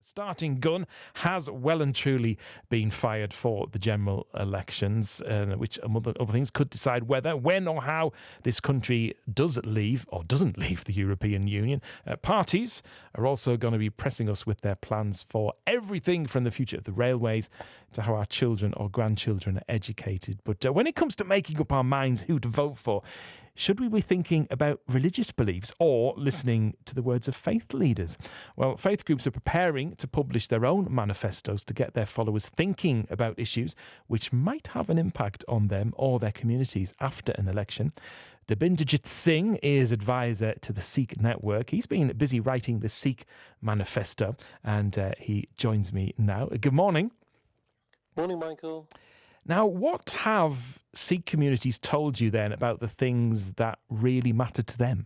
starting gun has well and truly been fired for the general elections, which, among other things, could decide whether, when or how this country does leave or doesn't leave the European Union. Parties are also going to be pressing us with their plans for everything from the future of the railways to how our children or grandchildren are educated. But when it comes to making up our minds who to vote for, should we be thinking about religious beliefs or listening to the words of faith leaders? Well, faith groups are preparing to publish their own manifestos to get their followers thinking about issues which might have an impact on them or their communities after an election. Dabinderjit Singh is advisor to the Sikh network. He's been busy writing the Sikh Manifesto, and he joins me now. Good morning. Morning, Michael. Now, what have Sikh communities told you then about the things that really matter to them?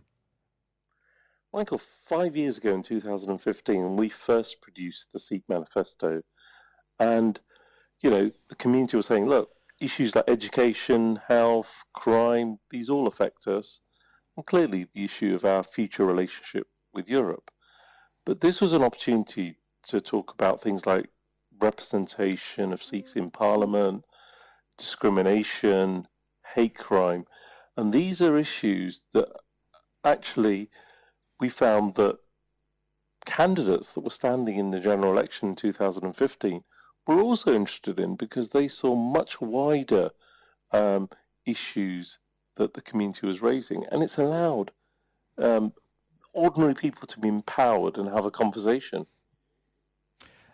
Michael, 5 years ago in 2015, we first produced the Sikh Manifesto. And, the community was saying, look, issues like education, health, crime, these all affect us. And clearly the issue of our future relationship with Europe. But this was an opportunity to talk about things like representation of Sikhs in Parliament, discrimination, hate crime. And these are issues that actually we found that candidates that were standing in the general election in 2015 were also interested in, because they saw much wider issues that the community was raising. And it's allowed ordinary people to be empowered and have a conversation.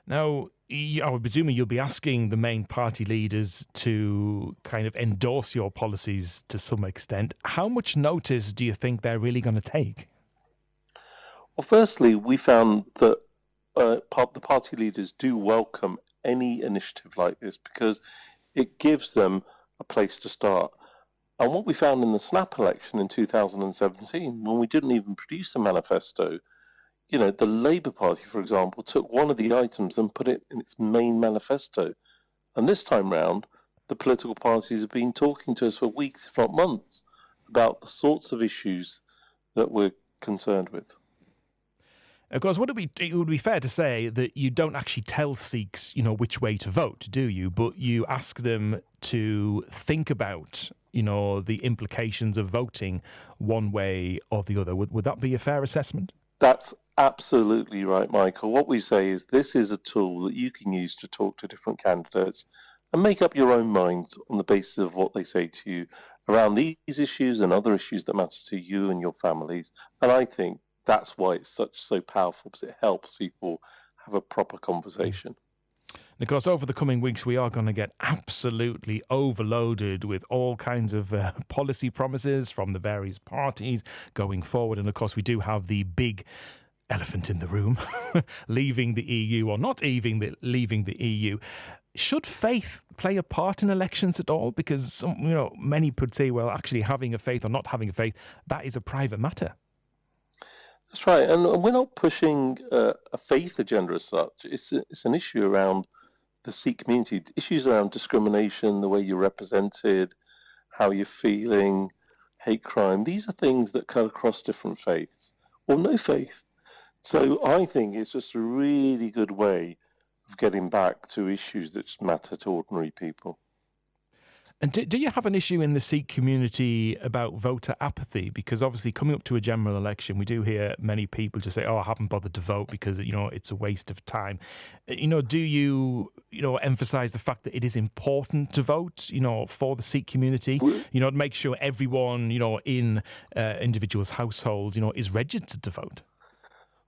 Now, I would presume you'll be asking the main party leaders to kind of endorse your policies to some extent. How much notice do you think they're really going to take? Well, firstly, we found that the party leaders do welcome any initiative like this because it gives them a place to start. And what we found in the snap election in 2017, when we didn't even produce a manifesto, the Labour Party, for example, took one of the items and put it in its main manifesto. And this time round, the political parties have been talking to us for weeks, if not months, about the sorts of issues that we're concerned with. Of course, it would be fair to say that you don't actually tell Sikhs, which way to vote, do you? But you ask them to think about, the implications of voting one way or the other. Would that be a fair assessment? That's absolutely right, Michael. What we say is this is a tool that you can use to talk to different candidates and make up your own mind on the basis of what they say to you around these issues and other issues that matter to you and your families. And I think that's why it's so powerful, because it helps people have a proper conversation. And of course, over the coming weeks, we are going to get absolutely overloaded with all kinds of policy promises from the various parties going forward. And of course, we do have the big elephant in the room, leaving the EU or not leaving the EU. Should faith play a part in elections at all? Because many would say, well, actually having a faith or not having a faith, that is a private matter. That's right, and we're not pushing a faith agenda as such. It's an issue around the Sikh community, issues around discrimination, the way you're represented, how you're feeling, hate crime. These are things that cut across different faiths or no faith. So I think it's just a really good way of getting back to issues that just matter to ordinary people. And do you have an issue in the Sikh community about voter apathy? Because obviously coming up to a general election, we do hear many people just say, I haven't bothered to vote because, it's a waste of time. Do you, emphasise the fact that it is important to vote, for the Sikh community, to make sure everyone, in individual's household, is registered to vote?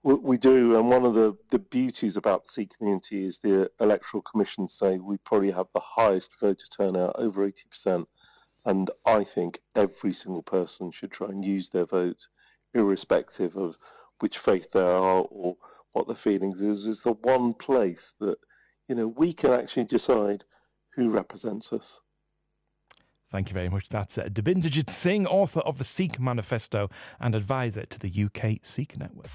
We do, and one of the beauties about the Sikh community is the Electoral Commission say we probably have the highest voter turnout, over 80%, and I think every single person should try and use their vote, irrespective of which faith they are or what their feelings is. It's the one place that, we can actually decide who represents us. Thank you very much. That's Dabinderjit Singh, author of the Sikh Manifesto and advisor to the UK Sikh Network.